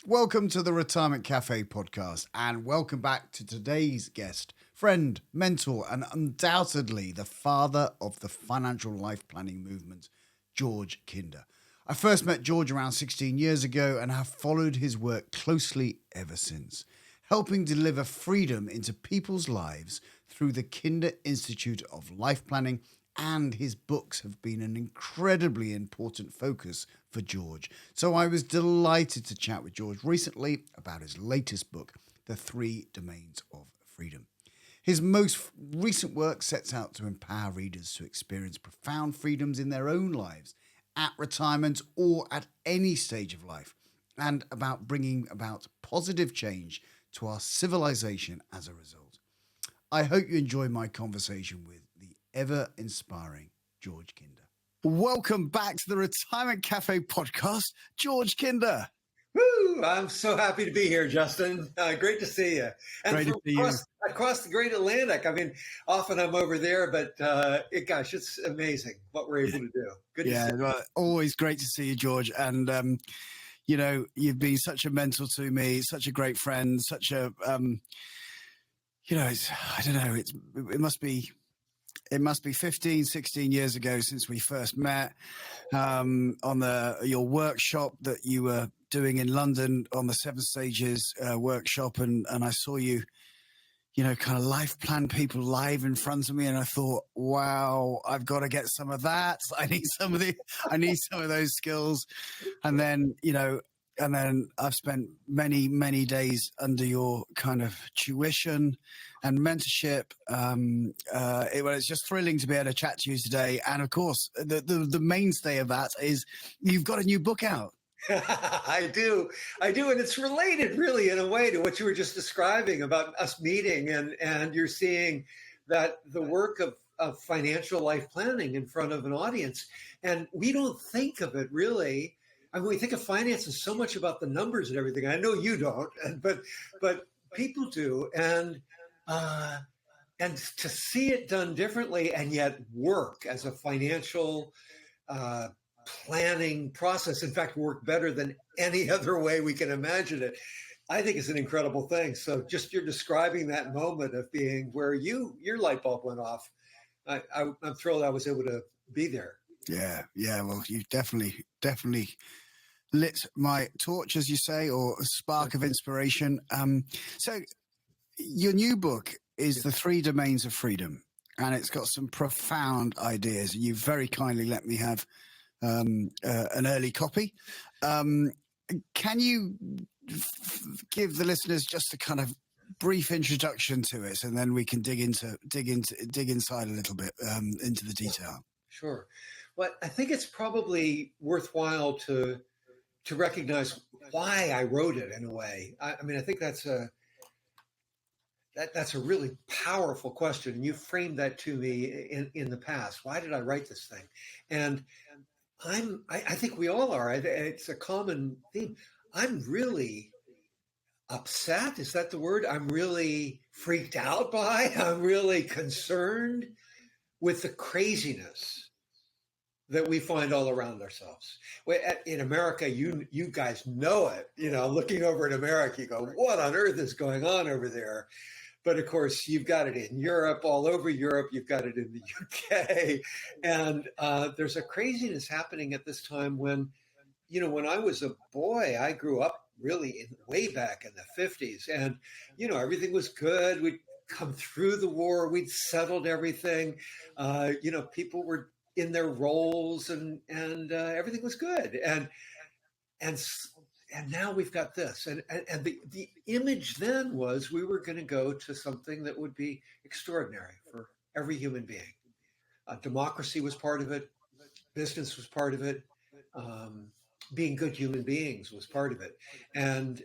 Welcome to the Retirement Cafe podcast, and welcome back to today's guest, friend, mentor, and undoubtedly the father of the financial life planning movement, George Kinder. I first met George around 16 years ago and have followed his work closely ever since, helping deliver freedom into people's lives through the Kinder Institute of Life Planning, and his books have been an incredibly important focus for George. So I was delighted to chat with George recently about his latest book, The 3 Domains of Freedom. His most recent work sets out to empower readers to experience profound freedoms in their own lives, at retirement or at any stage of life, and about bringing about positive change to our civilization as a result. I hope you enjoy my conversation with the ever-inspiring George Kinder. Welcome back to the Retirement Cafe podcast, George Kinder. Woo! I'm so happy to be here, Justin. Great to see you. And Great to see you. Across the great Atlantic. I mean, often I'm over there, but gosh, it's amazing what we're able to do. Good to see you. Well, always great to see you, George. And, you know, you've been such a mentor to me, such a great friend, such a, you know, I don't know, it must be 15, 16 years ago since we first met on your workshop that you were doing in London on the 7 Stages workshop. And I saw you, you know, kind of life plan people live in front of me. And I thought, wow, I've got to get some of that. I need some of those skills. And then, you know, I've spent many, many days under your kind of tuition and mentorship. It's just thrilling to be able to chat to you today. And of course, the mainstay of that is you've got a new book out. I do. And it's related really in a way to what you were just describing about us meeting and you're seeing that the work of financial life planning in front of an audience. And we don't think of it really. I mean, we think of finance as so much about the numbers and everything. I know you don't, but people do. And to see it done differently and yet work as a financial planning process, in fact, work better than any other way we can imagine it, I think is an incredible thing. So just you're describing that moment of being where your light bulb went off. I'm thrilled I was able to be there. Yeah. Well, you definitely lit my torch, as you say, or a spark of inspiration. So your new book is The 3 Domains of Freedom, and it's got some profound ideas. You very kindly let me have an early copy. Can you give the listeners just a kind of brief introduction to it, and then we can dig inside a little bit into the detail? Sure. Well, I think it's probably worthwhile to recognize why I wrote it in a way. I mean, I think that's a really powerful question. And you framed that to me in the past. Why did I write this thing? And I think we all are. It's a common theme. I'm really upset. Is that the word? I'm really freaked out by. I'm really concerned with the craziness that we find all around ourselves. In America, you guys know it. You know, looking over at America, you go, what on earth is going on over there? But of course, you've got it in Europe, all over Europe. You've got it in the UK. And there's a craziness happening at this time when, you know, when I was a boy, I grew up really way back in the 50s. And, you know, everything was good. We'd come through the war. We'd settled everything. You know, people were in their roles and everything was good. And now we've got this. And the image then was we were going to go to something that would be extraordinary for every human being. Democracy was part of it. Business was part of it. Being good human beings was part of it. And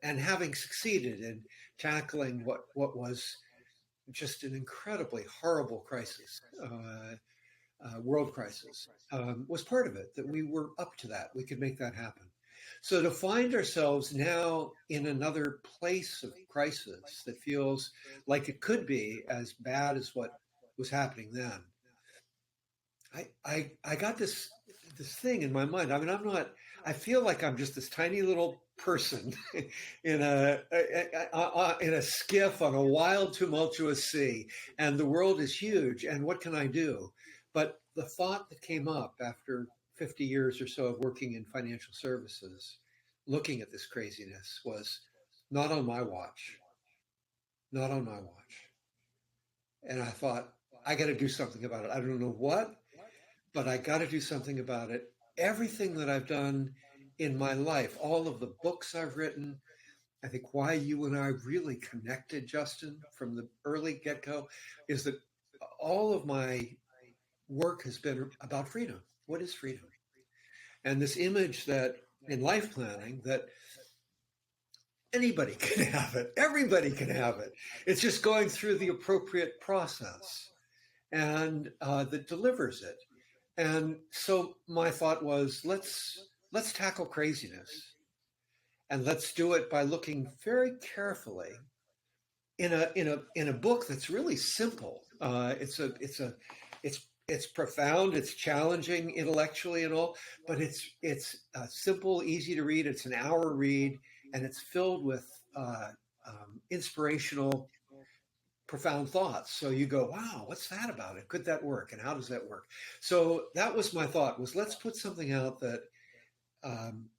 having succeeded in tackling what was just an incredibly horrible crisis, world crisis, was part of it, that we were up to that. We could make that happen. So to find ourselves now in another place of crisis that feels like it could be as bad as what was happening then, I got this thing in my mind. I mean, I feel like I'm just this tiny little person in a skiff on a wild, tumultuous sea, and the world is huge. And what can I do? But the thought that came up after 50 years or so of working in financial services, looking at this craziness, was not on my watch, not on my watch. And I thought, I got to do something about it. I don't know what, but I got to do something about it. Everything that I've done in my life, all of the books I've written, I think why you and I really connected, Justin, from the early get go, is that all of my work has been about freedom. What is freedom? And this image that in life planning, that anybody can have it, everybody can have it. It's just going through the appropriate process and that delivers it. And so my thought was, let's tackle craziness, and let's do it by looking very carefully in a book that's really simple. It's profound, it's challenging intellectually and all, but it's simple, easy to read. It's an hour read, and it's filled with inspirational, profound thoughts. So you go, wow, what's that about it? Could that work? And how does that work? So that was my thought, was let's put something out that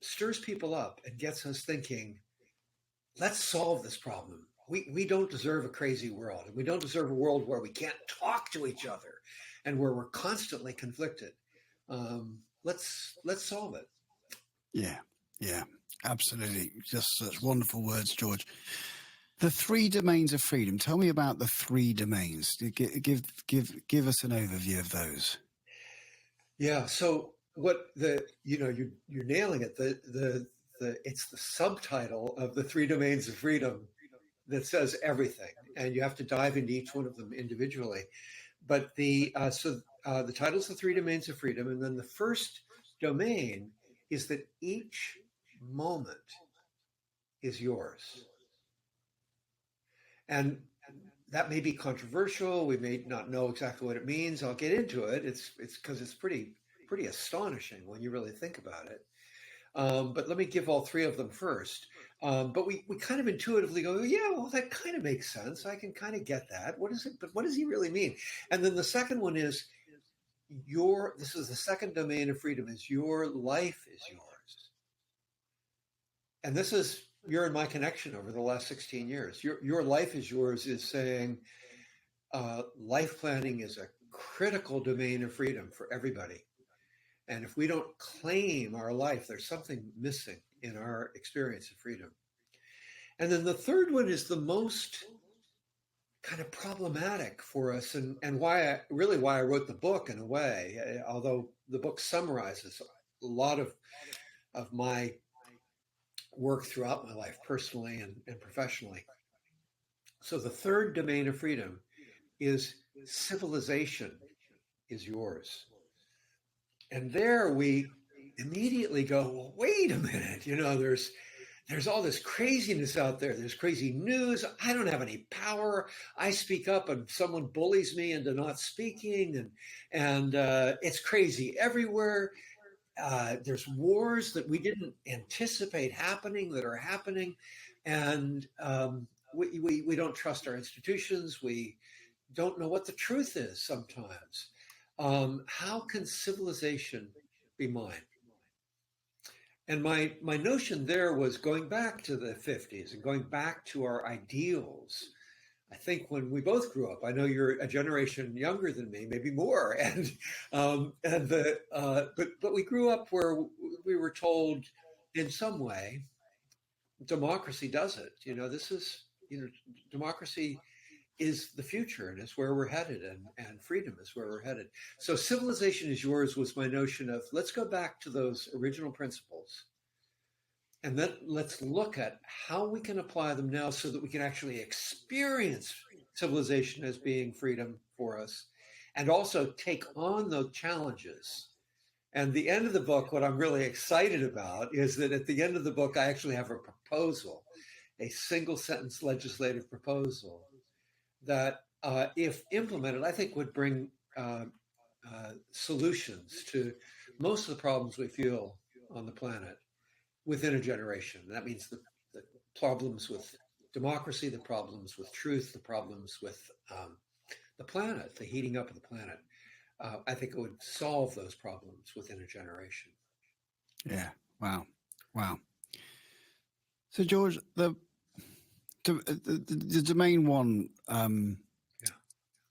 stirs people up and gets us thinking, let's solve this problem. We don't deserve a crazy world, and we don't deserve a world where we can't talk to each other and where we're constantly conflicted. Let's solve it. Yeah, absolutely. Just such wonderful words, George. The 3 domains of freedom. Tell me about the 3 domains. Give us an overview of those. Yeah. So what you're nailing it. It's the subtitle of the 3 domains of freedom that says everything, and you have to dive into each one of them individually. But the title is the 3 domains of freedom, and then the first domain is that each moment is yours. And that may be controversial. We may not know exactly what it means. I'll get into it. It's because it's pretty astonishing when you really think about it. But let me give all 3 of them first. But we kind of intuitively go, yeah, well, that kind of makes sense. I can kind of get that. What is it? But what does he really mean? And then the second one is this is the second domain of freedom, is your life is yours. And this is your and my connection over the last 16 years. Your life is yours is saying life planning is a critical domain of freedom for everybody. And if we don't claim our life, there's something missing in our experience of freedom. And then the third one is the most kind of problematic for us, and why I wrote the book in a way, although the book summarizes a lot of my work throughout my life, personally and professionally. So the third domain of freedom is civilization is yours. And there we immediately go, well, wait a minute, there's all this craziness out there. There's crazy news. I don't have any power. I speak up and someone bullies me into not speaking, and it's crazy everywhere. There's wars that we didn't anticipate happening that are happening, and we don't trust our institutions. We don't know what the truth is sometimes. How can civilization be mine? And my notion there was going back to the 50s and going back to our ideals. I think when we both grew up, I know you're a generation younger than me, maybe more, but we grew up where we were told, in some way, democracy does it. Democracy is the future, and it's where we're headed, and freedom is where we're headed. So civilization is yours was my notion of, let's go back to those original principles, and then let's look at how we can apply them now so that we can actually experience civilization as being freedom for us, and also take on those challenges. And the end of the book, what I'm really excited about is that at the end of the book, I actually have a proposal, a single sentence legislative proposal that, if implemented, I think would bring solutions to most of the problems we feel on the planet. within a generation. That means the problems with democracy, the problems with truth, the problems with the planet, the heating up of the planet. I think it would solve those problems within a generation. Yeah. Wow. Wow. So, George, the domain one,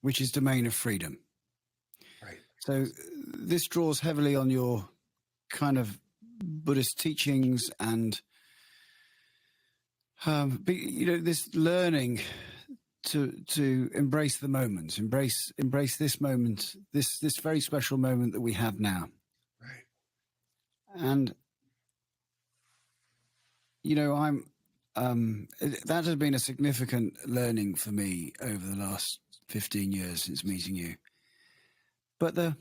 which is domain of freedom. Right. So this draws heavily on your kind of Buddhist teachings and, this learning to embrace the moment, embrace this moment, this very special moment that we have now. Right. And, that has been a significant learning for me over the last 15 years since meeting you. But the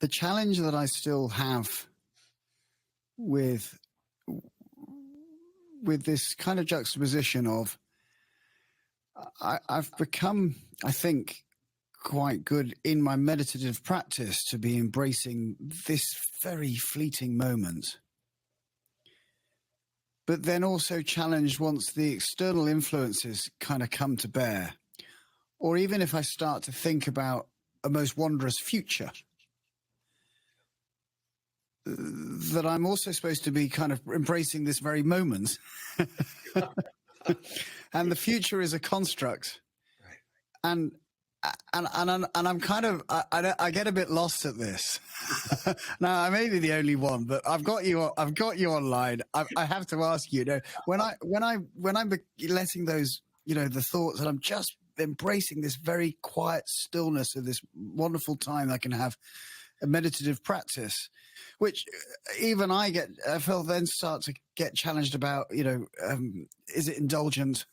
challenge that I still have with this kind of juxtaposition of I've become, I think, quite good in my meditative practice to be embracing this very fleeting moment. But then also challenged once the external influences kind of come to bear, or even if I start to think about a most wondrous future, that I'm also supposed to be kind of embracing this very moment. And the future is a construct. Right. And I'm kind of, I get a bit lost at this. Now, I may be the only one, but I've got you online. I have to ask you, when I'm letting those, the thoughts, and I'm just embracing this very quiet stillness of this wonderful time I can have a meditative practice, which even I feel then start to get challenged about, is it indulgent?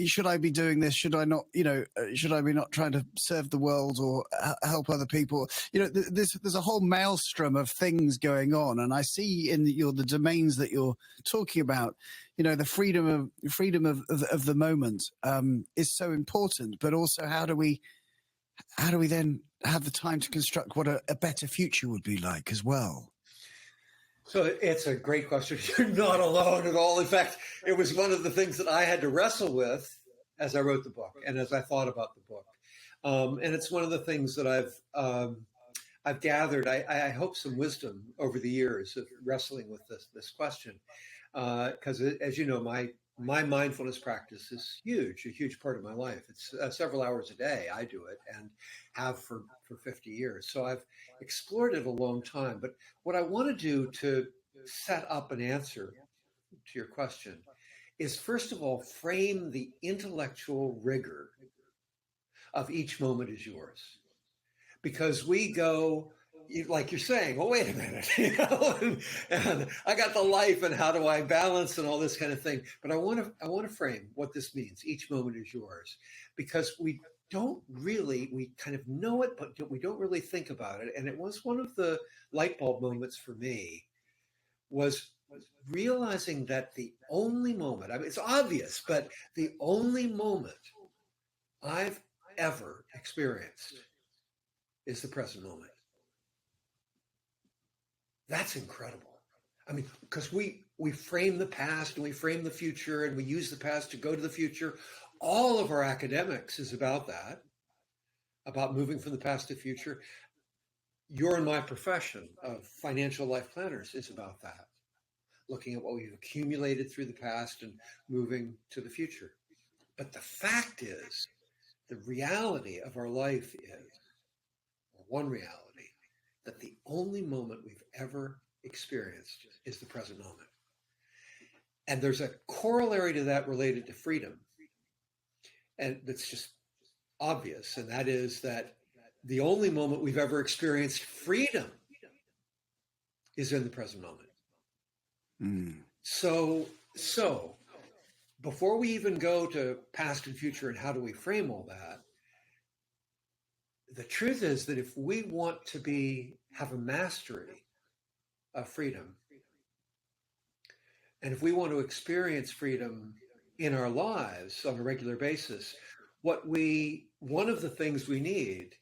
Should I be doing this? Should I not, should I be not trying to serve the world or help other people? There's a whole maelstrom of things going on. And I see in the domains that you're talking about, the freedom of the moment is so important, but also how do we then have the time to construct what a better future would be like as well? So it's a great question. You're not alone at all. In fact, it was one of the things that I had to wrestle with as I wrote the book and as I thought about the book. And it's one of the things that I've gathered, I hope, some wisdom over the years of wrestling with this question. Because as you know, my mindfulness practice is a huge part of my life. It's several hours a day. I do it and have for 50 years. So I've explored it a long time. But what I want to do to set up an answer to your question is, first of all, frame the intellectual rigor of each moment as yours. Because we go, like you're saying, well, wait a minute, and I got the life, and how do I balance, and all this kind of thing. But I want to frame what this means. Each moment is yours, because we kind of know it, but we don't really think about it. And it was one of the light bulb moments for me, was realizing that the only moment, I mean, it's obvious, but the only moment I've ever experienced is the present moment. That's incredible. I mean, because we frame the past and we frame the future and we use the past to go to the future. All of our academics is about that, about moving from the past to future. Your and my profession of financial life planners is about that, looking at what we've accumulated through the past and moving to the future. But the fact is, the reality of our life is, or one reality, that the only moment we've ever experienced is the present moment. And there's a corollary to that related to freedom. And that's just obvious. And that is that the only moment we've ever experienced freedom is in the present moment. Mm. So before we even go to past and future and how do we frame all that, the truth is that if we want to have a mastery of freedom, and if we want to experience freedom in our lives on a regular basis, one of the things we need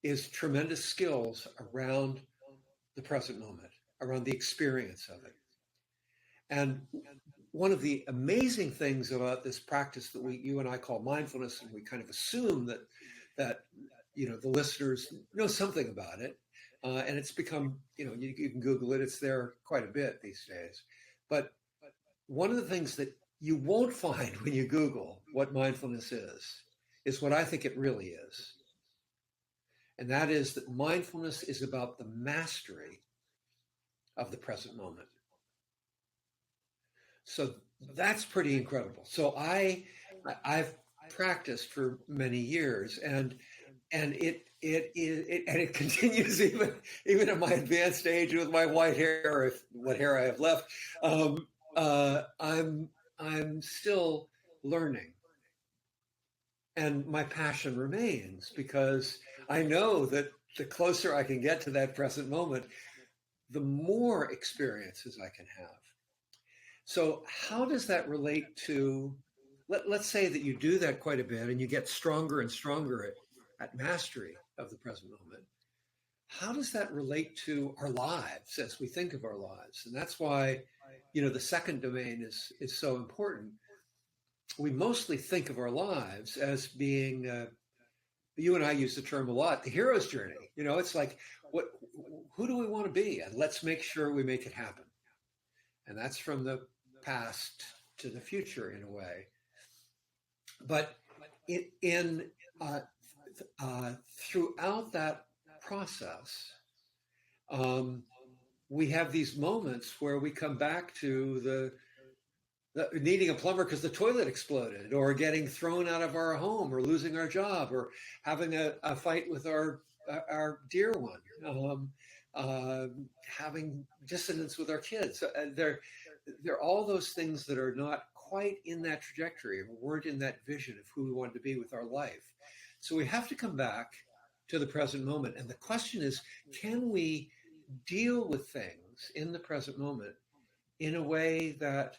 is tremendous skills around the present moment, around the experience of it. And one of the amazing things about this practice that you and I call mindfulness, and we kind of assume that the listeners know something about it, and it's become you can Google it; it's there quite a bit these days. But one of the things that you won't find when you Google what mindfulness is what I think it really is, and that is that mindfulness is about the mastery of the present moment. So that's pretty incredible. So I've practiced for many years, and it continues even at my advanced age with my white hair, what hair I have left. I'm still learning, and my passion remains because I know that the closer I can get to that present moment, the more experiences I can have. So how does that relate to, let's say that you do that quite a bit and you get stronger and stronger at mastery of the present moment. How does that relate to our lives as we think of our lives? And that's why, the second domain is so important. We mostly think of our lives as being, you and I use the term a lot, the hero's journey. It's like, who do we want to be? And let's make sure we make it happen. And that's from the past to the future in a way. But throughout that process, we have these moments where we come back to the needing a plumber because the toilet exploded, or getting thrown out of our home, or losing our job, or having a fight with our dear one, having dissonance with our kids. There are all those things that are not quite in that trajectory, or weren't in that vision of who we wanted to be with our life. So we have to come back to the present moment. And the question is, can we deal with things in the present moment in a way that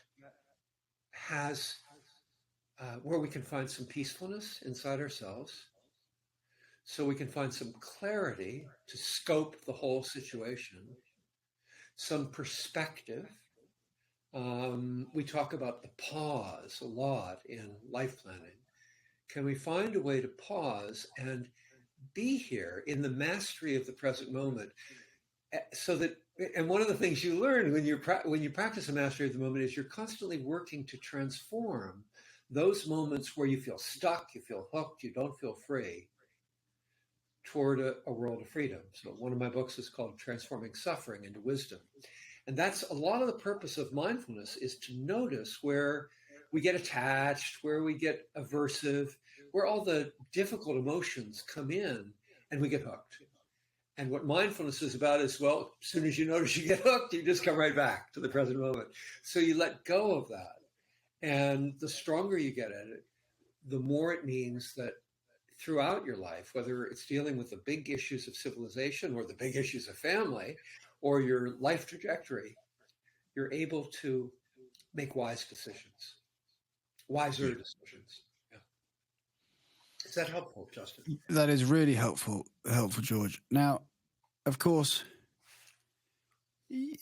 has, where we can find some peacefulness inside ourselves, so we can find some clarity to scope the whole situation, some perspective. We talk about the pause a lot in life planning. Can we find a way to pause and be here in the mastery of the present moment, so that, and one of the things you learn when you practice a mastery of the moment is you're constantly working to transform those moments where you feel stuck, you feel hooked, you don't feel free, toward a world of freedom. So one of my books is called Transforming Suffering into Wisdom. And that's a lot of the purpose of mindfulness, is to notice where we get attached, where we get aversive, where all the difficult emotions come in and we get hooked. And what mindfulness is about is, well, as soon as you notice you get hooked, you just come right back to the present moment. So you let go of that. And the stronger you get at it, the more it means that throughout your life, whether it's dealing with the big issues of civilization or the big issues of family or your life trajectory, you're able to make wiser decisions. Yeah. Is that helpful, Justin? That is really helpful, George. Now, of course,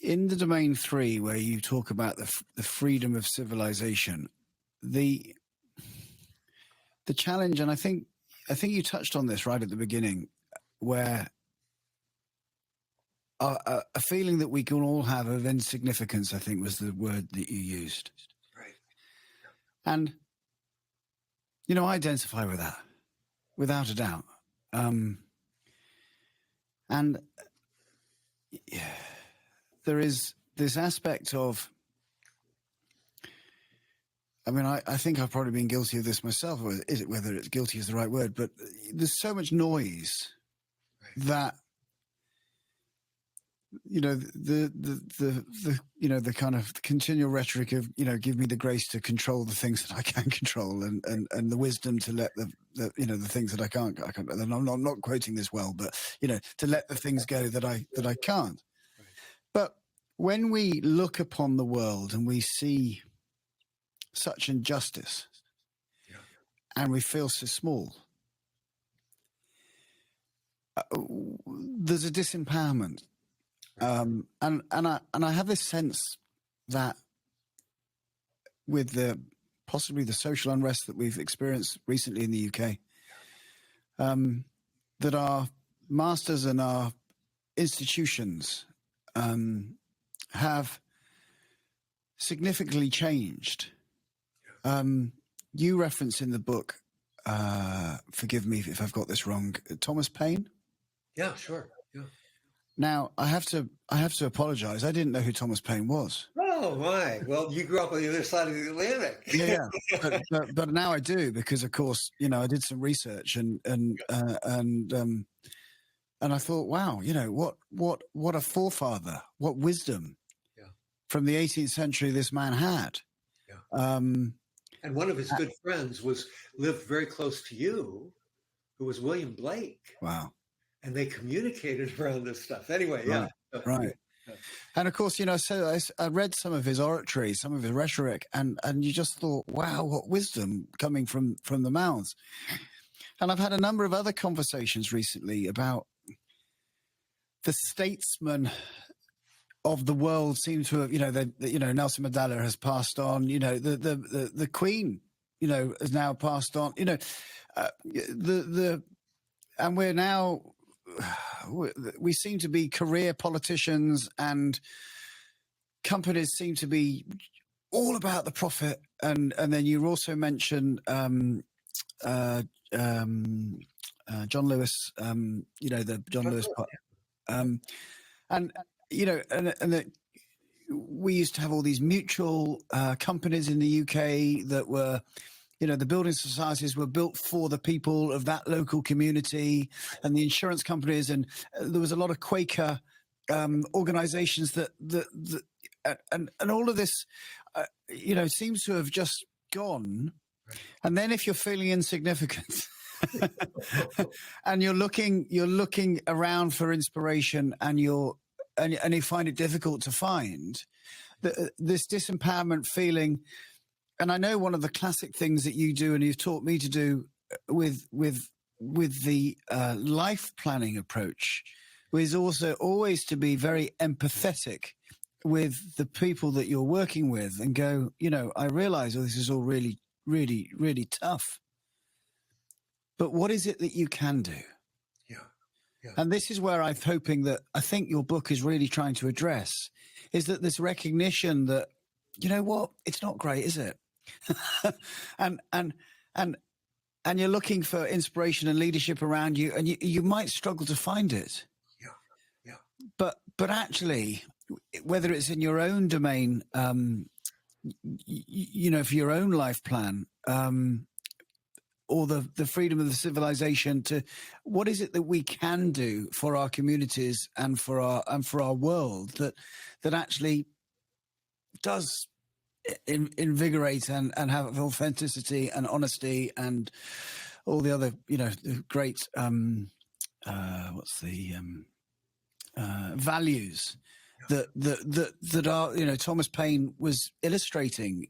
in the domain 3, where you talk about the freedom of civilization, the challenge, and I think you touched on this right at the beginning, where a feeling that we can all have of insignificance, I think was the word that you used. Right. And, I identify with that, without a doubt. And there is this aspect of, I think I've probably been guilty of this myself, whether it's guilty is the right word, but there's so much noise that, the kind of continual rhetoric of, give me the grace to control the things that I can control, and the wisdom to let the things that I can't, and I'm not quoting this well, but, to let the things go that I can't. Right. But when we look upon the world and we see such injustice, and we feel so small, there's a disempowerment. And I have this sense that with possibly the social unrest that we've experienced recently in the UK, that our masters and our institutions have significantly changed. You reference in the book, forgive me if I've got this wrong, Thomas Paine. Yeah, sure. Yeah. Now I have to apologize. I didn't know who Thomas Paine was. Oh my! Well, you grew up on the other side of the Atlantic. Yeah, but now I do, because of course, I did some research and I thought, wow, what a forefather, what wisdom from the 18th century this man had. Yeah. And one of his good friends lived very close to you, who was William Blake. Wow. And they communicated around this stuff. Anyway, right. Yeah. Right. Yeah. And of course, so I read some of his oratory, some of his rhetoric, and you just thought, wow, what wisdom coming from the mouths. And I've had a number of other conversations recently about the statesmen of the world seem to have, Nelson Mandela has passed on, the Queen, has now passed on, and we're now, we seem to be career politicians, and companies seem to be all about the profit. And then you also mentioned John Lewis, the John Lewis part. And we used to have all these mutual companies in the UK that were, the building societies were built for the people of that local community, and the insurance companies, and there was a lot of Quaker organizations that all of this, seems to have just gone. And then if you're feeling insignificant and you're looking around for inspiration, and you find it difficult to find this disempowerment feeling. And I know one of the classic things that you do, and you've taught me to do with the life planning approach, is also always to be very empathetic with the people that you're working with, and go, I realize this is all really, really, really tough. But what is it that you can do? Yeah. And this is where I think your book is really trying to address, is that this recognition that, it's not great, is it? and you're looking for inspiration and leadership around you, and you might struggle to find it. Yeah. But actually, whether it's in your own domain, for your own life plan, or the freedom of the civilization, to what is it that we can do for our communities and for our world that actually does invigorate and have authenticity and honesty and all the other, great, values that are, Thomas Paine was illustrating,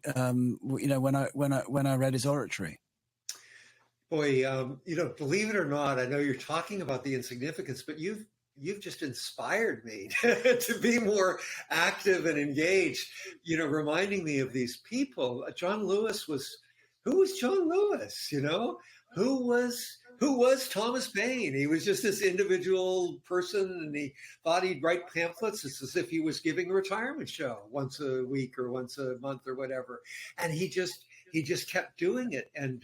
when I read his oratory. Boy, believe it or not, I know you're talking about the insignificance, but you've just inspired me to be more active and engaged, reminding me of these people. Who was John Lewis? Who was Thomas Paine? He was just this individual person, and he thought he'd write pamphlets. It's as if he was giving a retirement show once a week or once a month or whatever. And he just kept doing it. And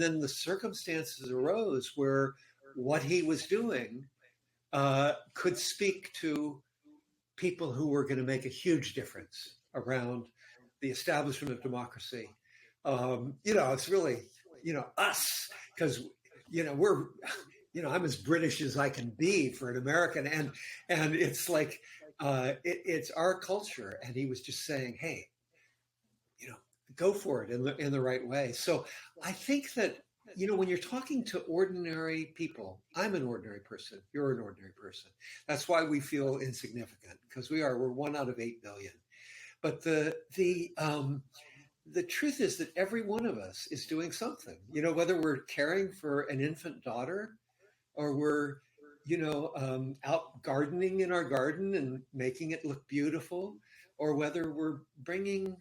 then the circumstances arose where what he was doing could speak to people who were going to make a huge difference around the establishment of democracy. It's really, us, because, we're, I'm as British as I can be for an American. And it's like, it's our culture. And he was just saying, hey, go for it in the right way. So I think that, when you're talking to ordinary people, I'm an ordinary person, you're an ordinary person. That's why we feel insignificant, because we're 1 out of 8 billion. But the truth is that every one of us is doing something, whether we're caring for an infant daughter, or we're out gardening in our garden and making it look beautiful, or whether we're bringing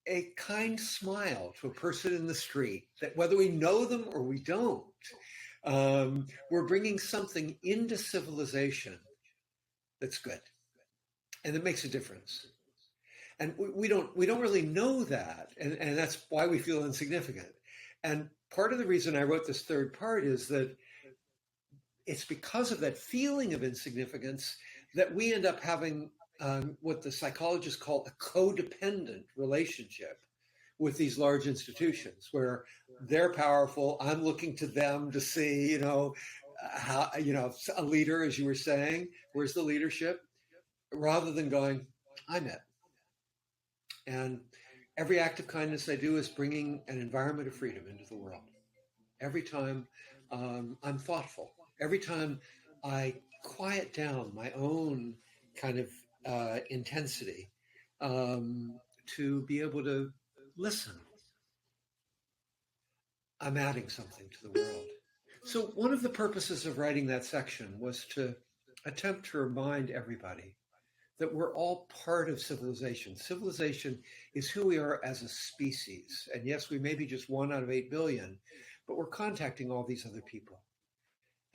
a kind smile to a person in the street, that whether we know them or we don't, we're bringing something into civilization that's good and it makes a difference. And we don't really know that, and that's why we feel insignificant. And part of the reason I wrote this third part is that it's because of that feeling of insignificance that we end up having what the psychologists call a codependent relationship with these large institutions, where they're powerful. I'm looking to them to see, how, a leader, as you were saying, where's the leadership, rather than going, I'm it. And every act of kindness I do is bringing an environment of freedom into the world. Every time I'm thoughtful, every time I quiet down my own kind of intensity to be able to listen, I'm adding something to the world. So, one of the purposes of writing that section was to attempt to remind everybody that we're all part of civilization. Civilization is who we are as a species. And yes, we may be just 1 out of 8 billion, but we're contacting all these other people.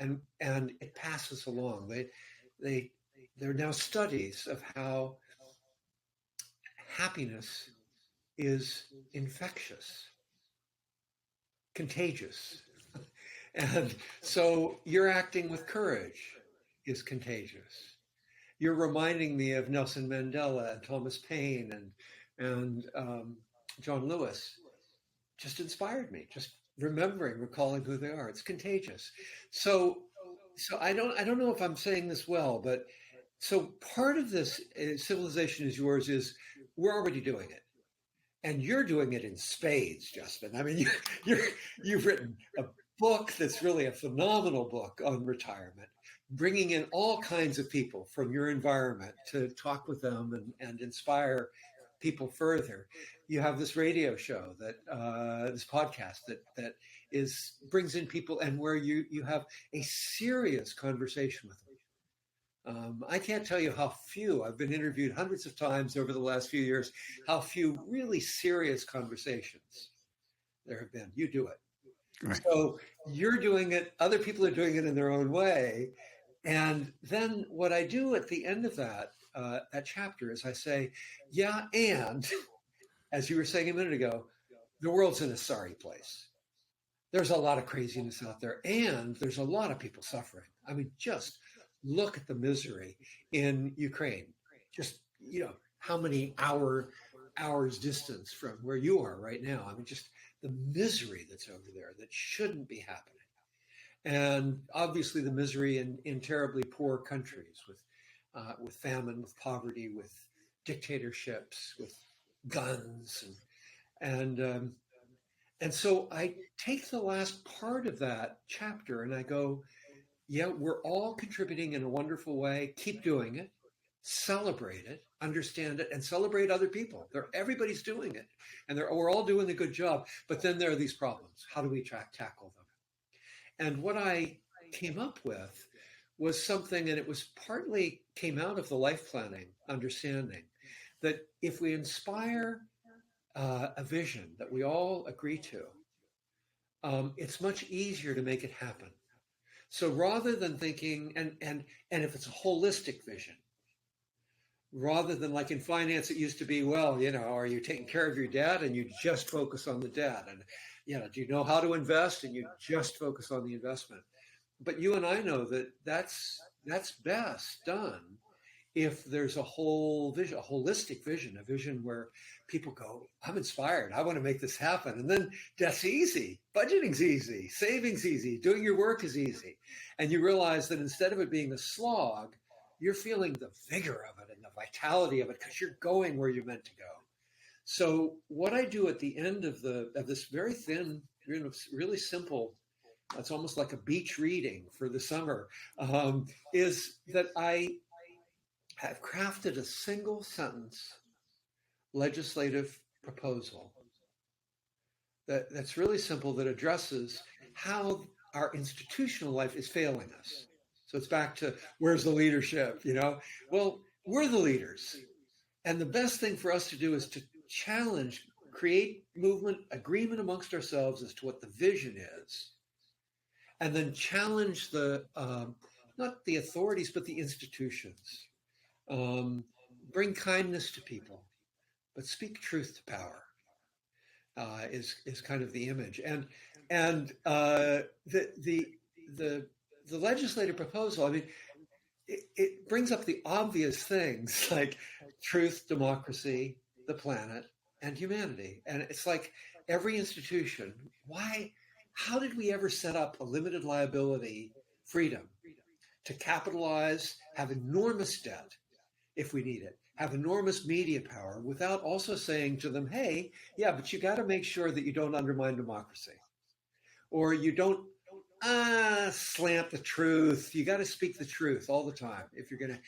And it passes along. There are now studies of how happiness is infectious, contagious. And so you're acting with courage is contagious. You're reminding me of Nelson Mandela and Thomas Paine and John Lewis. Just inspired me. Just recalling who they are. It's contagious. So I don't know if I'm saying this well, but so part of this civilization is yours is we're already doing it. And you're doing it in spades, Justin. I mean, you've written a book that's really a phenomenal book on retirement, bringing in all kinds of people from your environment to talk with them and inspire people further. You have this radio show this podcast that brings in people, and where you have a serious conversation with them. I can't tell you how few, I've been interviewed hundreds of times over the last few years, how few really serious conversations there have been. You do it. Right. So you're doing it, other people are doing it in their own way. And then what I do at the end of that chapter is I say, yeah, and as you were saying a minute ago, the world's in a sorry place. There's a lot of craziness out there, and there's a lot of people suffering. I mean, just look at the misery in Ukraine. Just, how many hours distance from where you are right now. I mean, just the misery that's over there that shouldn't be happening. And obviously the misery in terribly poor countries with famine, with poverty, with dictatorships, with guns. And so I take the last part of that chapter and I go, yeah, we're all contributing in a wonderful way. Keep doing it. Celebrate it, understand it, and celebrate other people. Everybody's doing it, and we're all doing a good job. But then there are these problems. How do we tackle them? And what I came up with was something, and it was partly came out of the life planning understanding, that if we inspire a vision that we all agree to, it's much easier to make it happen. So rather than thinking, and if it's a holistic vision, rather than like in finance, it used to be, well, are you taking care of your debt and you just focus on the debt? And, do you know how to invest and you just focus on the investment? But you and I know that that's best done if there's a whole vision, a holistic vision, a vision where people go, I'm inspired. I want to make this happen. And then that's easy. Budgeting's easy. Saving's easy. Doing your work is easy. And you realize that instead of it being a slog, you're feeling the vigor of it and the vitality of it because you're going where you're meant to go. So what I do at the end of this very thin, really simple, it's almost like a beach reading for the summer, is that I have crafted a single sentence legislative proposal that's really simple, that addresses how our institutional life is failing us. So it's back to where's the leadership, you know? Well, we're the leaders. And the best thing for us to do is to challenge, create movement, agreement amongst ourselves as to what the vision is, and then challenge not the authorities, but the institutions. Um, Bring kindness to people, but speak truth to power. Is kind of the image, and the the legislative proposal. I mean, it brings up the obvious things like truth, democracy, the planet, and humanity. And it's like every institution, why, how did we ever set up a limited liability freedom to capitalize, have enormous debt if we need it, have enormous media power without also saying to them, hey, yeah, but you got to make sure that you don't undermine democracy or you don't slant the truth. You got to speak the truth all the time. If we're gonna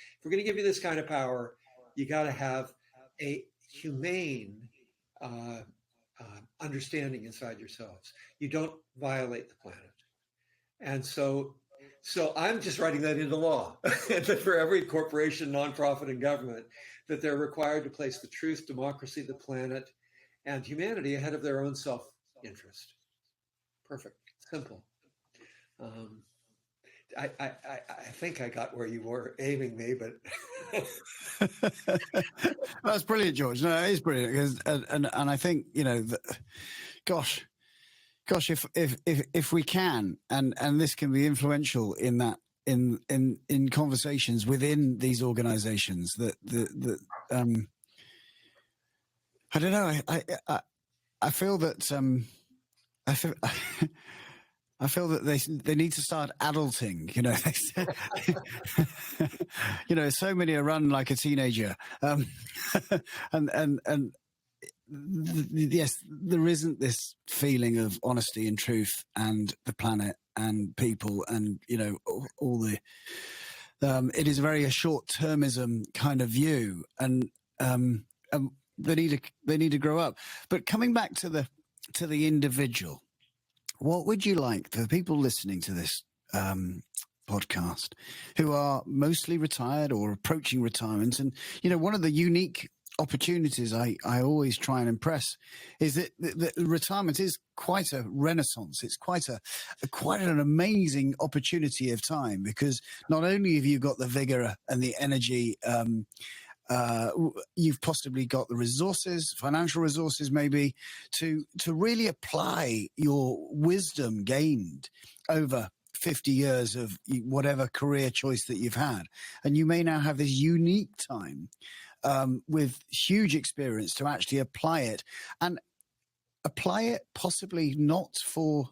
give you this kind of power, you got to have a humane understanding inside yourselves. You don't violate the planet, and so I'm just writing that into law that for every corporation, nonprofit, and government, that they're required to place the truth, democracy, the planet, and humanity ahead of their own self-interest. Perfect, simple. Um, I think I got where you were aiming me, but That's brilliant, George. No, it is brilliant because, and I think gosh, if we can, and this can be influential in that in conversations within these organizations that I don't know. I feel that I feel. I feel that they need to start adulting. So many are run like a teenager, and yes, there isn't this feeling of honesty and truth and the planet and people and all the. It is very a short-termism kind of view, and they need to grow up. But coming back to the individual. What would you like for people listening to this podcast who are mostly retired or approaching retirement? And, one of the unique opportunities I always try and impress is that retirement is quite a renaissance. It's quite an amazing opportunity of time because not only have you got the vigor and the energy, you've possibly got the resources, financial resources maybe, to really apply your wisdom gained over 50 years of whatever career choice that you've had. And you may now have this unique time with huge experience to actually apply it and apply it possibly not for,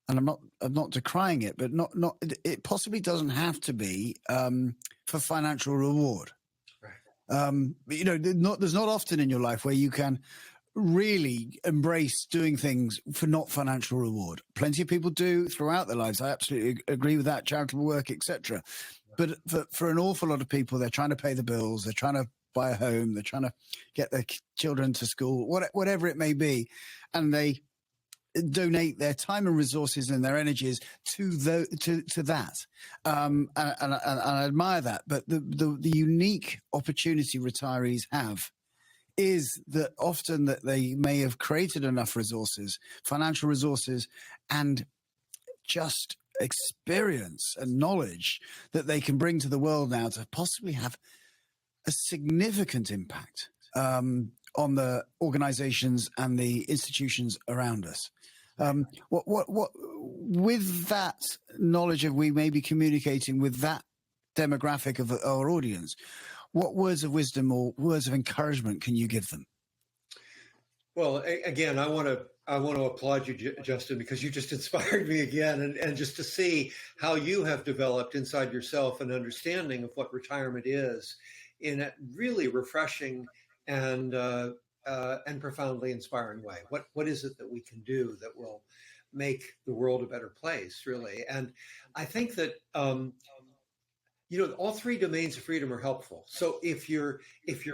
and I'm not decrying it, but not it possibly doesn't have to be for financial reward. There's not often in your life where you can really embrace doing things for not financial reward. Plenty of people do throughout their lives. I absolutely agree with that, charitable work, etc. But for an awful lot of people, they're trying to pay the bills, they're trying to buy a home, they're trying to get their children to school, whatever it may be, and they donate their time and resources and their energies to that, and I admire that. But the unique opportunity retirees have is that often that they may have created enough resources, financial resources, and just experience and knowledge that they can bring to the world now to possibly have a significant impact on the organizations and the institutions around us. What with that knowledge of we may be communicating with that demographic of our audience, what words of wisdom or words of encouragement can you give them? Well, again, I want to applaud you, Justin, because you just inspired me again, and just to see how you have developed inside yourself an understanding of what retirement is in a really refreshing and profoundly inspiring way. What is it that we can do that will make the world a better place, really? And I think that All three domains of freedom are helpful. So if you're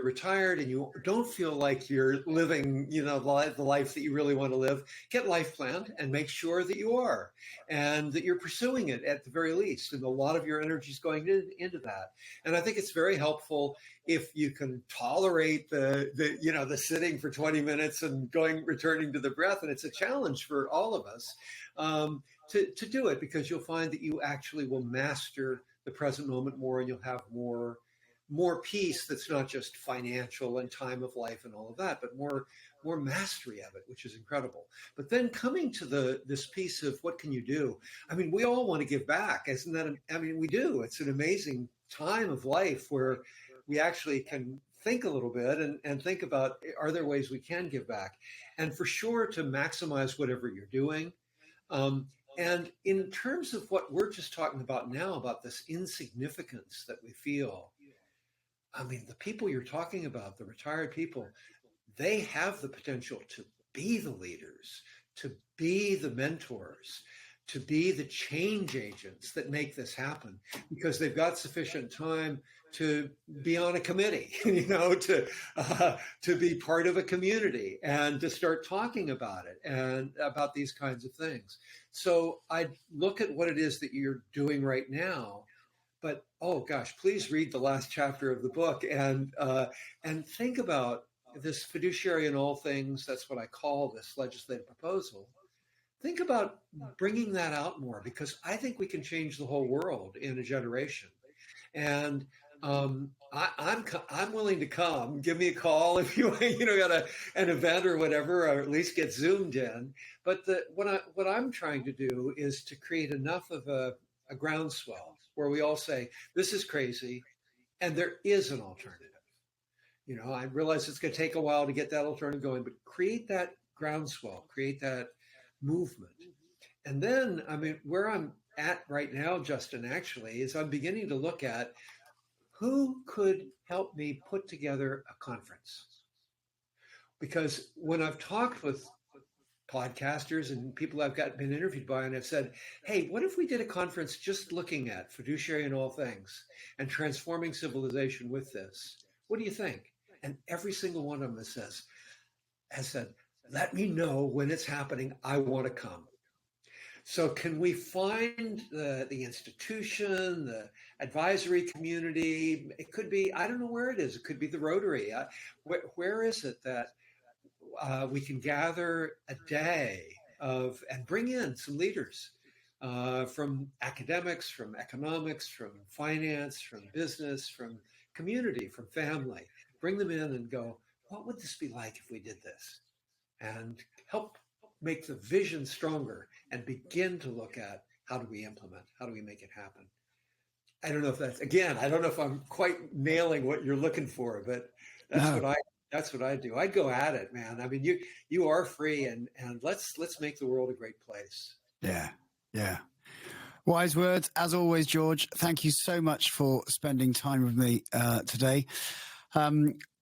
retired and you don't feel like you're living, the life that you really want to live, get life planned and make sure that you are, and that you're pursuing it at the very least. And a lot of your energy is going into that. And I think it's very helpful if you can tolerate the sitting for 20 minutes and returning to the breath. And it's a challenge for all of us, to do it, because you'll find that you actually will master the present moment more, and you'll have more peace that's not just financial and time of life and all of that, but more mastery of it, which is incredible. But then coming to this piece of what can you do? I mean, we all want to give back, isn't that? I mean, we do. It's an amazing time of life where we actually can think a little bit and think about, are there ways we can give back? And for sure, to maximize whatever you're doing. And in terms of what we're just talking about now, about this insignificance that we feel, I mean, the people you're talking about, the retired people, they have the potential to be the leaders, to be the mentors, to be the change agents that make this happen, because they've got sufficient time to be on a committee, to be part of a community and to start talking about it and about these kinds of things. So I look at what it is that you're doing right now, but oh gosh, please read the last chapter of the book and think about this fiduciary in all things. That's what I call this legislative proposal. Think about bringing that out more, because I think we can change the whole world in a generation. And I'm willing to come. Give me a call if you got an event or whatever, or at least get zoomed in. But what I'm trying to do is to create enough of a groundswell where we all say this is crazy, and there is an alternative. I realize it's going to take a while to get that alternative going, but create that groundswell, create that movement. And then, I mean, where I'm at right now, Justin, actually, is I'm beginning to look at who could help me put together a conference. Because when I've talked with podcasters and people I've been interviewed by, and I've said, hey, what if we did a conference just looking at fiduciary in all things and transforming civilization with this? What do you think? And every single one of them has said, let me know when it's happening. I want to come. So can we find the institution, the advisory community? It could be, I don't know where it is. It could be the Rotary. Where is it that we can gather a day and bring in some leaders from academics, from economics, from finance, from business, from community, from family. Bring them in and go, what would this be like if we did this? And help make the vision stronger and begin to look at, how do we implement? How do we make it happen? I don't know if I'm quite nailing what you're looking for, but that's what I do. I'd go at it, man. I mean, you are free, and let's make the world a great place. Yeah. Yeah. Wise words, as always, George. Thank you so much for spending time with me today.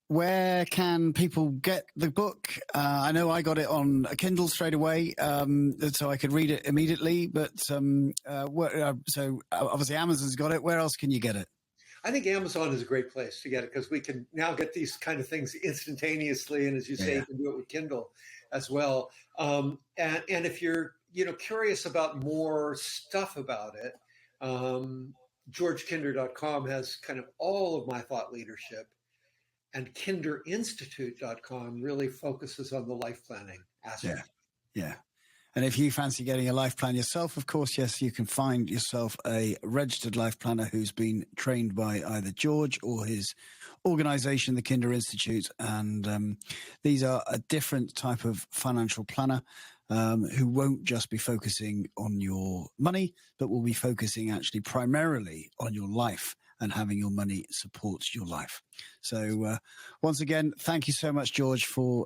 Where can people get the book? I know I got it on a Kindle straight away, so I could read it immediately. But so obviously Amazon's got it. Where else can you get it? I think Amazon is a great place to get it, because we can now get these kind of things instantaneously, and as you say, you can do it with Kindle as well. And if you're curious about more stuff about it, georgekinder.com has kind of all of my thought leadership. And kinderinstitute.com really focuses on the life planning aspect. Yeah. And if you fancy getting a life plan yourself, of course, yes, you can find yourself a registered life planner who's been trained by either George or his organization, the Kinder Institute. And these are a different type of financial planner who won't just be focusing on your money, but will be focusing actually primarily on your life and having your money support your life. So once again, thank you so much, George, for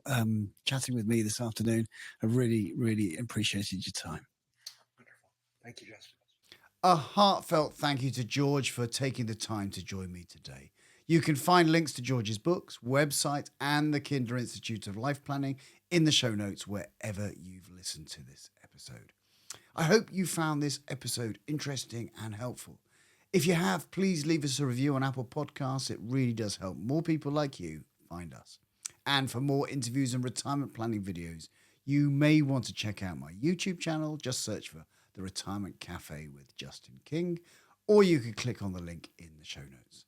chatting with me this afternoon. I really, really appreciated your time. Wonderful. Thank you, Justin. A heartfelt thank you to George for taking the time to join me today. You can find links to George's books, website, and the Kinder Institute of Life Planning in the show notes wherever you've listened to this episode. I hope you found this episode interesting and helpful. If you have, please leave us a review on Apple Podcasts. It really does help more people like you find us. And for more interviews and retirement planning videos, you may want to check out my YouTube channel. Just search for The Retirement Cafe with Justin King, or you can click on the link in the show notes.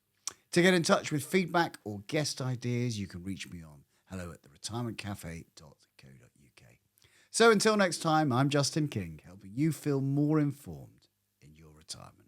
To get in touch with feedback or guest ideas, you can reach me on hello@theretirementcafe.co.uk. So until next time, I'm Justin King, helping you feel more informed in your retirement.